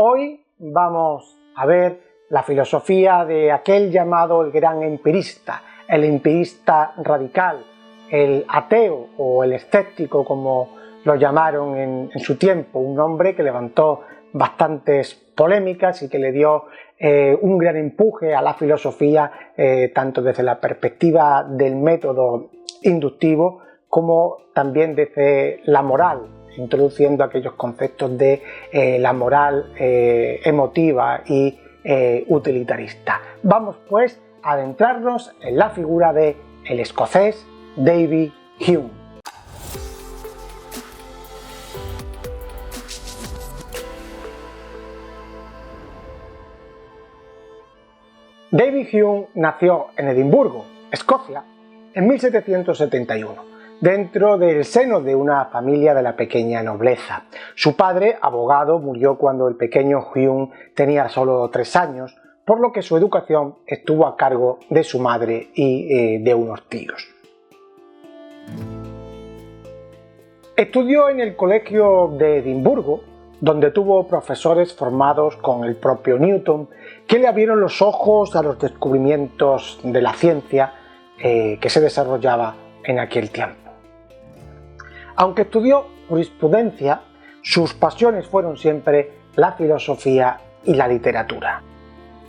Hoy vamos a ver la filosofía de aquel llamado el gran empirista, el empirista radical, el ateo o el escéptico como lo llamaron en su tiempo, un hombre que levantó bastantes polémicas y que le dio un gran empuje a la filosofía tanto desde la perspectiva del método inductivo como también desde la moral, introduciendo aquellos conceptos de la moral emotiva y utilitarista. Vamos pues a adentrarnos en la figura de el escocés David Hume. David Hume nació en Edimburgo, Escocia, en 1771. Dentro del seno de una familia de la pequeña nobleza. Su padre, abogado, murió cuando el pequeño Hume tenía solo 3 años, por lo que su educación estuvo a cargo de su madre y de unos tíos. Estudió en el Colegio de Edimburgo, donde tuvo profesores formados con el propio Newton, que le abrieron los ojos a los descubrimientos de la ciencia que se desarrollaba en aquel tiempo. Aunque estudió jurisprudencia, sus pasiones fueron siempre la filosofía y la literatura.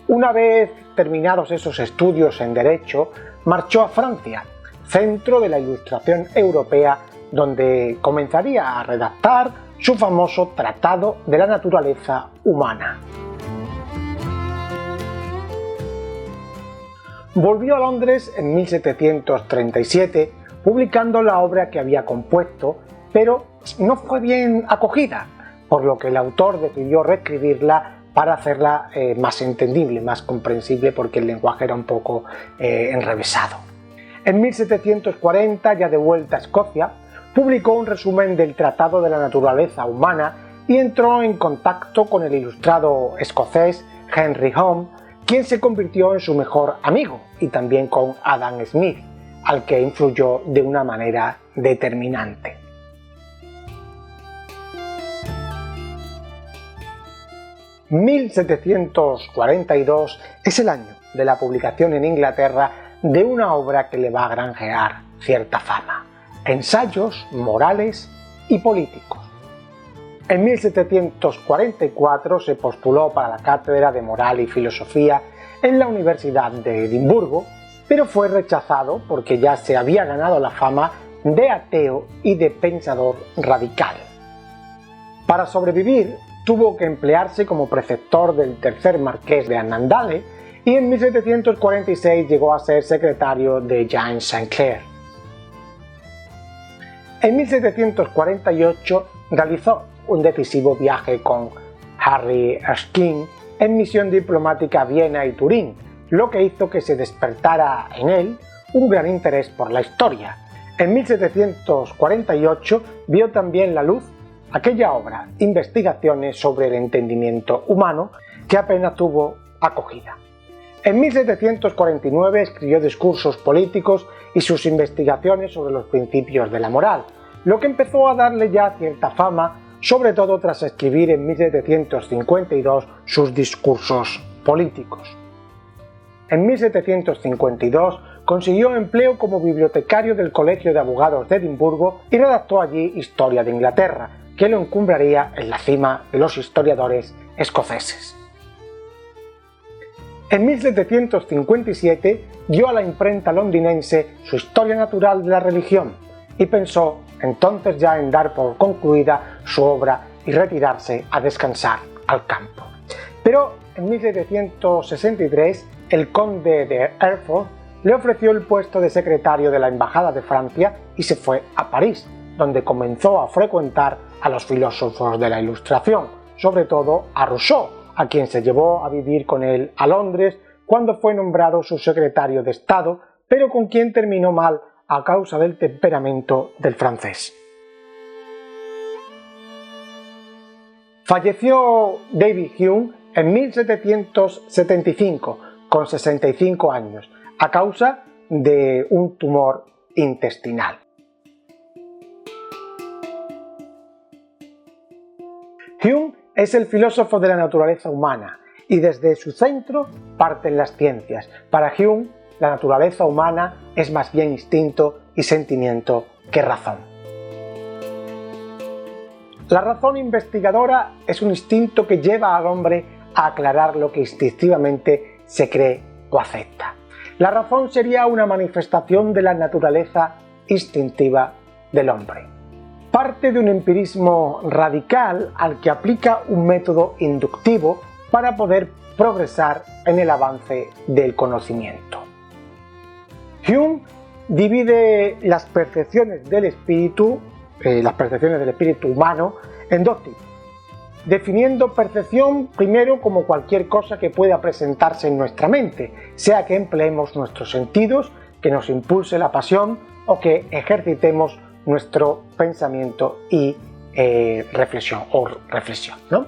Una vez terminados esos estudios en Derecho, marchó a Francia, centro de la Ilustración europea, donde comenzaría a redactar su famoso Tratado de la Naturaleza Humana. Volvió a Londres en 1737, publicando la obra que había compuesto, pero no fue bien acogida, por lo que el autor decidió reescribirla para hacerla más entendible, más comprensible, porque el lenguaje era un poco enrevesado. En 1740, ya de vuelta a Escocia, publicó un resumen del Tratado de la Naturaleza Humana y entró en contacto con el ilustrado escocés Henry Home, quien se convirtió en su mejor amigo, y también con Adam Smith, al que influyó de una manera determinante. «1742 es el año de la publicación en Inglaterra de una obra que le va a granjear cierta fama: Ensayos morales y políticos». En 1744 se postuló para la cátedra de Moral y Filosofía en la Universidad de Edimburgo, pero fue rechazado porque ya se había ganado la fama de ateo y de pensador radical. Para sobrevivir, tuvo que emplearse como preceptor del tercer marqués de Annandale y en 1746 llegó a ser secretario de James Sinclair. En 1748 realizó un decisivo viaje con Harry Erskine en misión diplomática a Viena y Turín, lo que hizo que se despertara en él un gran interés por la historia. En 1748 vio también la luz aquella obra, Investigaciones sobre el entendimiento humano, que apenas tuvo acogida. En 1749 escribió discursos políticos y sus investigaciones sobre los principios de la moral, lo que empezó a darle ya cierta fama, sobre todo tras escribir en 1752 sus discursos políticos. En 1752 consiguió empleo como bibliotecario del Colegio de Abogados de Edimburgo y redactó allí Historia de Inglaterra, que lo encumbraría en la cima de los historiadores escoceses. En 1757 dio a la imprenta londinense su Historia Natural de la Religión y pensó entonces ya en dar por concluida su obra y retirarse a descansar al campo. Pero en 1763 el conde de Hereford le ofreció el puesto de secretario de la Embajada de Francia y se fue a París, donde comenzó a frecuentar a los filósofos de la Ilustración, sobre todo a Rousseau, a quien se llevó a vivir con él a Londres cuando fue nombrado su secretario de Estado, pero con quien terminó mal a causa del temperamento del francés. Falleció David Hume en 1775, con 65 años, a causa de un tumor intestinal. Hume es el filósofo de la naturaleza humana y desde su centro parten las ciencias. Para Hume, la naturaleza humana es más bien instinto y sentimiento que razón. La razón investigadora es un instinto que lleva al hombre a aclarar lo que instintivamente se cree o acepta. La razón sería una manifestación de la naturaleza instintiva del hombre. Parte de un empirismo radical al que aplica un método inductivo para poder progresar en el avance del conocimiento. Hume divide las percepciones del espíritu humano en dos tipos, definiendo percepción primero como cualquier cosa que pueda presentarse en nuestra mente, sea que empleemos nuestros sentidos, que nos impulse la pasión o que ejercitemos nuestro pensamiento y reflexión, ¿no?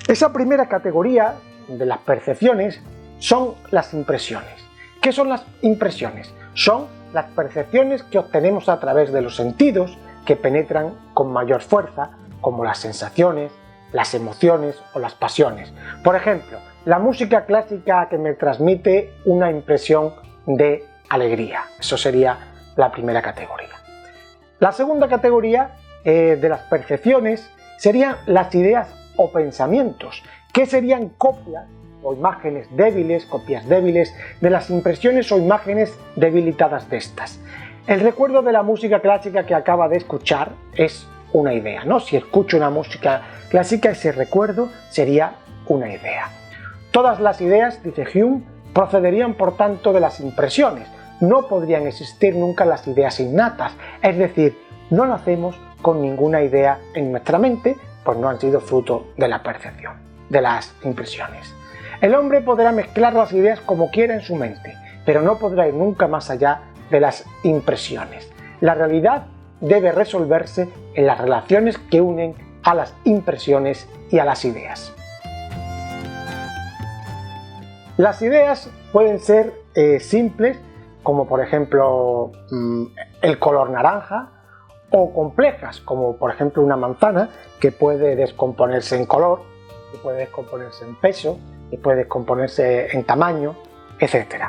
Esa primera categoría de las percepciones son las impresiones. ¿Qué son las impresiones? Son las percepciones que obtenemos a través de los sentidos que penetran con mayor fuerza, como las sensaciones, las emociones o las pasiones. Por ejemplo, la música clásica que me transmite una impresión de alegría. Eso sería la primera categoría. La segunda categoría de las percepciones serían las ideas o pensamientos, que serían copias o imágenes débiles, copias débiles de las impresiones o imágenes debilitadas de estas. El recuerdo de la música clásica que acaba de escuchar es una idea, ¿no? Si escucho una música clásica, ese recuerdo sería una idea. Todas las ideas, dice Hume, procederían por tanto de las impresiones. No podrían existir nunca las ideas innatas, es decir, no nacemos con ninguna idea en nuestra mente, pues no han sido fruto de la percepción, de las impresiones. El hombre podrá mezclar las ideas como quiera en su mente, pero no podrá ir nunca más allá de las impresiones. La realidad debe resolverse en las relaciones que unen a las impresiones y a las ideas. Las ideas pueden ser simples, como por ejemplo el color naranja, o complejas, como por ejemplo una manzana que puede descomponerse en color, que puede descomponerse en peso, que puede descomponerse en tamaño, etc.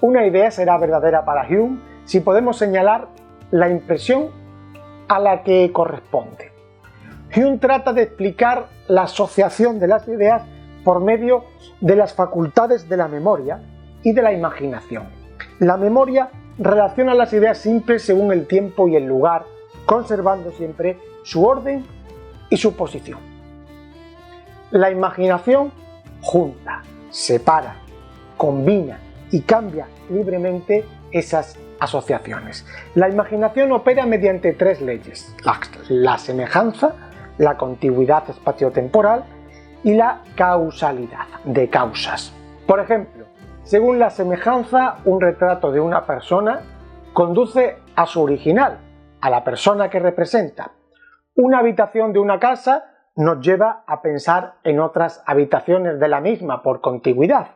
Una idea será verdadera para Hume si podemos señalar la impresión a la que corresponde. Hume trata de explicar la asociación de las ideas por medio de las facultades de la memoria y de la imaginación. La memoria relaciona las ideas simples según el tiempo y el lugar, conservando siempre su orden y su posición. La imaginación junta, separa, combina y cambia libremente esas asociaciones. La imaginación opera mediante tres leyes: la semejanza, la contigüidad espaciotemporal y la causalidad de causas. Por ejemplo, según la semejanza, un retrato de una persona conduce a su original, a la persona que representa. Una habitación de una casa nos lleva a pensar en otras habitaciones de la misma por contigüidad,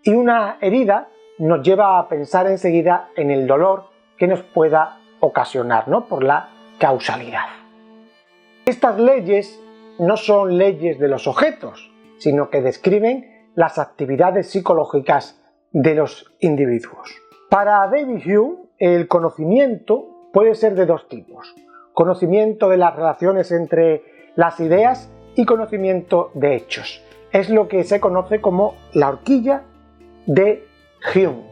y una herida nos lleva a pensar enseguida en el dolor que nos pueda ocasionar, ¿no? Por la causalidad. Estas leyes no son leyes de los objetos, sino que describen las actividades psicológicas de los individuos. Para David Hume, el conocimiento puede ser de dos tipos: conocimiento de las relaciones entre las ideas y conocimiento de hechos. Es lo que se conoce como la horquilla de Hume.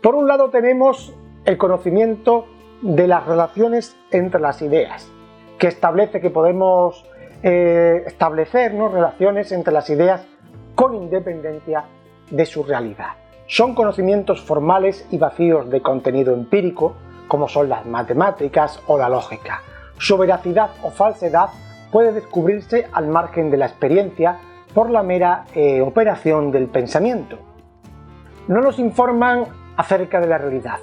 Por un lado tenemos el conocimiento de las relaciones entre las ideas, que establece que podemos establecer, ¿no?, relaciones entre las ideas con independencia de su realidad. Son conocimientos formales y vacíos de contenido empírico, como son las matemáticas o la lógica. Su veracidad o falsedad puede descubrirse al margen de la experiencia por la mera operación del pensamiento. No nos informan acerca de la realidad.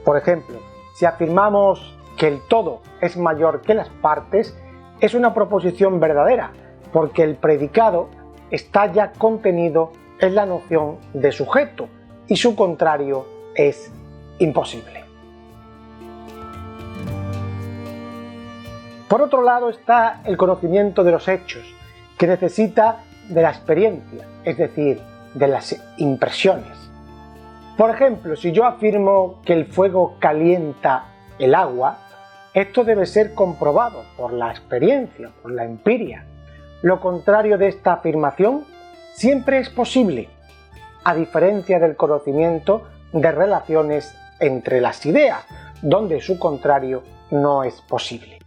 Por ejemplo, si afirmamos que el todo es mayor que las partes, es una proposición verdadera, porque el predicado está ya contenido en la noción de sujeto y su contrario es imposible. Por otro lado está el conocimiento de los hechos, que necesita de la experiencia, es decir, de las impresiones. Por ejemplo, si yo afirmo que el fuego calienta el agua, esto debe ser comprobado por la experiencia, por la empiria. Lo contrario de esta afirmación siempre es posible, a diferencia del conocimiento de relaciones entre las ideas, donde su contrario no es posible.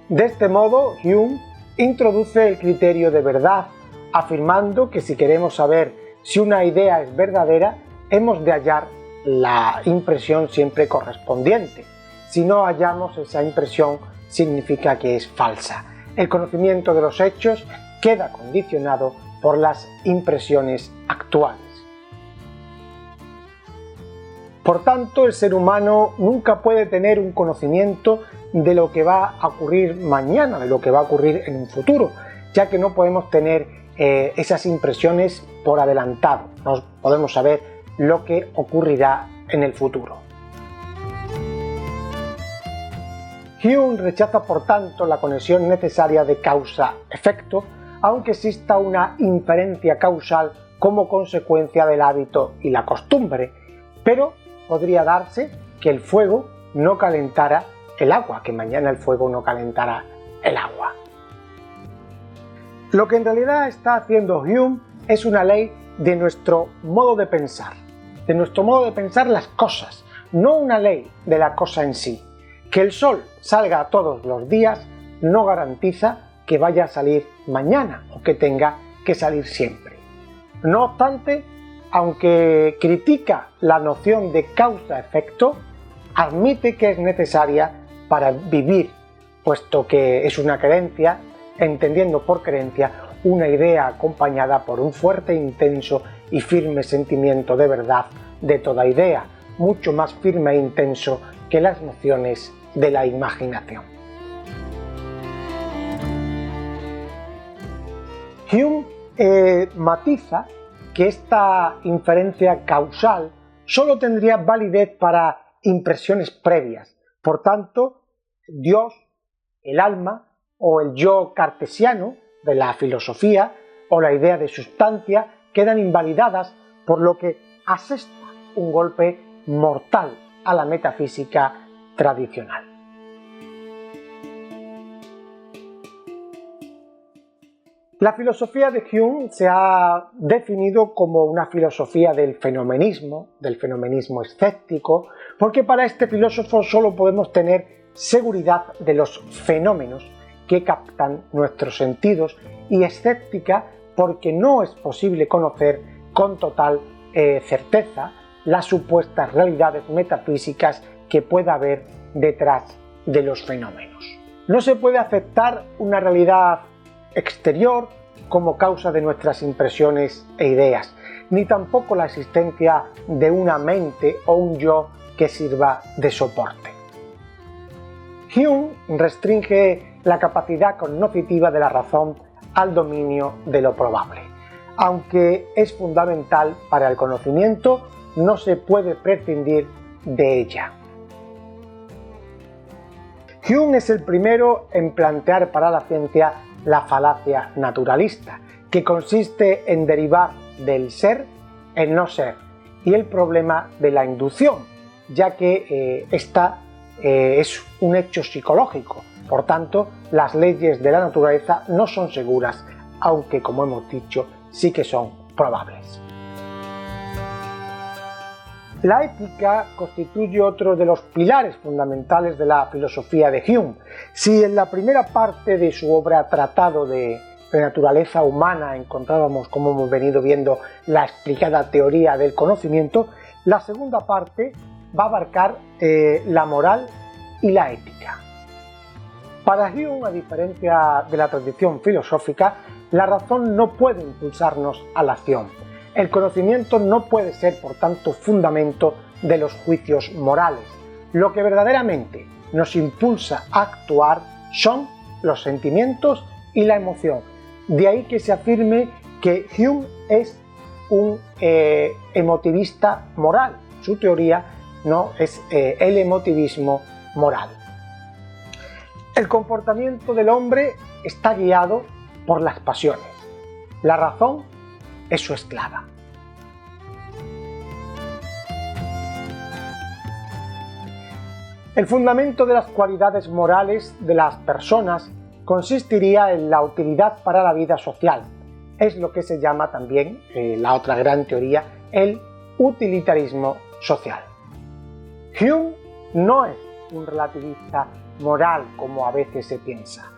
De este modo, Hume introduce el criterio de verdad, afirmando que si queremos saber si una idea es verdadera, hemos de hallar la impresión siempre correspondiente. Si no hallamos esa impresión, significa que es falsa. El conocimiento de los hechos queda condicionado por las impresiones actuales. Por tanto, el ser humano nunca puede tener un conocimiento de lo que va a ocurrir mañana, de lo que va a ocurrir en un futuro, ya que no podemos tener esas impresiones por adelantado, no podemos saber lo que ocurrirá en el futuro. Hume rechaza por tanto la conexión necesaria de causa-efecto, aunque exista una inferencia causal como consecuencia del hábito y la costumbre, pero podría darse que el fuego no calentara el agua, que mañana el fuego no calentará el agua. Lo que en realidad está haciendo Hume es una ley de nuestro modo de pensar las cosas, no una ley de la cosa en sí. Que el sol salga todos los días no garantiza que vaya a salir mañana o que tenga que salir siempre. No obstante, aunque critica la noción de causa-efecto, admite que es necesaria para vivir, puesto que es una creencia, entendiendo por creencia una idea acompañada por un fuerte, intenso y firme sentimiento de verdad de toda idea, mucho más firme e intenso que las nociones de la imaginación. Hume matiza que esta inferencia causal solo tendría validez para impresiones previas. Por tanto, Dios, el alma o el yo cartesiano de la filosofía o la idea de sustancia quedan invalidadas, por lo que asesta un golpe mortal a la metafísica tradicional. La filosofía de Hume se ha definido como una filosofía del fenomenismo escéptico, porque para este filósofo solo podemos tener seguridad de los fenómenos que captan nuestros sentidos, y escéptica porque no es posible conocer con total certeza las supuestas realidades metafísicas que pueda haber detrás de los fenómenos. No se puede aceptar una realidad exterior como causa de nuestras impresiones e ideas, ni tampoco la existencia de una mente o un yo que sirva de soporte. Hume restringe la capacidad cognitiva de la razón al dominio de lo probable. Aunque es fundamental para el conocimiento, no se puede prescindir de ella. Hume es el primero en plantear para la ciencia la falacia naturalista, que consiste en derivar del ser el no ser, y el problema de la inducción, ya que esta es un hecho psicológico. Por tanto, las leyes de la naturaleza no son seguras, aunque, como hemos dicho, sí que son probables. La ética constituye otro de los pilares fundamentales de la filosofía de Hume. Si en la primera parte de su obra Tratado de naturaleza humana encontrábamos, como hemos venido viendo, la explicada teoría del conocimiento, la segunda parte va a abarcar la moral y la ética. Para Hume, a diferencia de la tradición filosófica, la razón no puede impulsarnos a la acción. El conocimiento no puede ser, por tanto, fundamento de los juicios morales. Lo que verdaderamente nos impulsa a actuar son los sentimientos y la emoción. De ahí que se afirme que Hume es un emotivista moral. Su teoría no es el emotivismo moral. El comportamiento del hombre está guiado por las pasiones. La razón es su esclava. El fundamento de las cualidades morales de las personas consistiría en la utilidad para la vida social. Es lo que se llama también, la otra gran teoría, el utilitarismo social. Hume no es un relativista moral como a veces se piensa,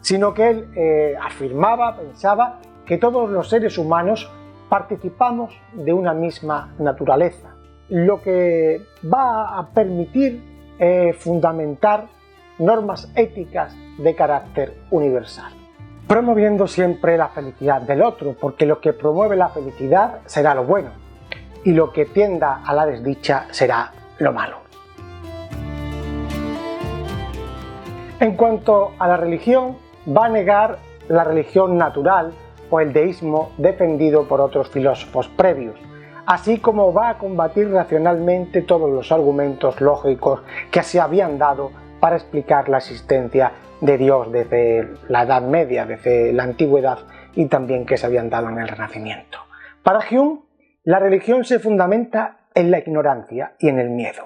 sino que él pensaba que todos los seres humanos participamos de una misma naturaleza, lo que va a permitir fundamentar normas éticas de carácter universal, promoviendo siempre la felicidad del otro, porque lo que promueve la felicidad será lo bueno y lo que tienda a la desdicha será lo malo. En cuanto a la religión, va a negar la religión natural o el deísmo defendido por otros filósofos previos, así como va a combatir racionalmente todos los argumentos lógicos que se habían dado para explicar la existencia de Dios desde la Edad Media, desde la Antigüedad y también que se habían dado en el Renacimiento. Para Hume, la religión se fundamenta en la ignorancia y en el miedo,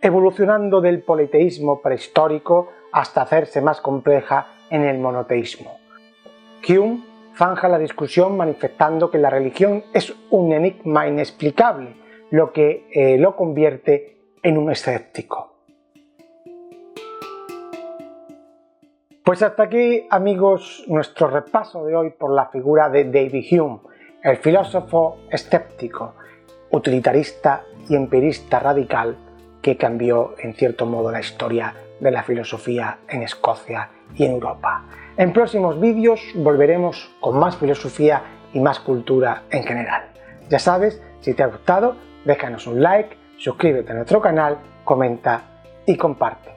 evolucionando del politeísmo prehistórico hasta hacerse más compleja en el monoteísmo. Hume zanja la discusión manifestando que la religión es un enigma inexplicable, lo que lo convierte en un escéptico. Pues hasta aquí, amigos, nuestro repaso de hoy por la figura de David Hume, el filósofo escéptico, utilitarista y empirista radical que cambió en cierto modo la historia de la filosofía en Escocia y en Europa. En próximos vídeos volveremos con más filosofía y más cultura en general. Ya sabes, si te ha gustado, déjanos un like, suscríbete a nuestro canal, comenta y comparte.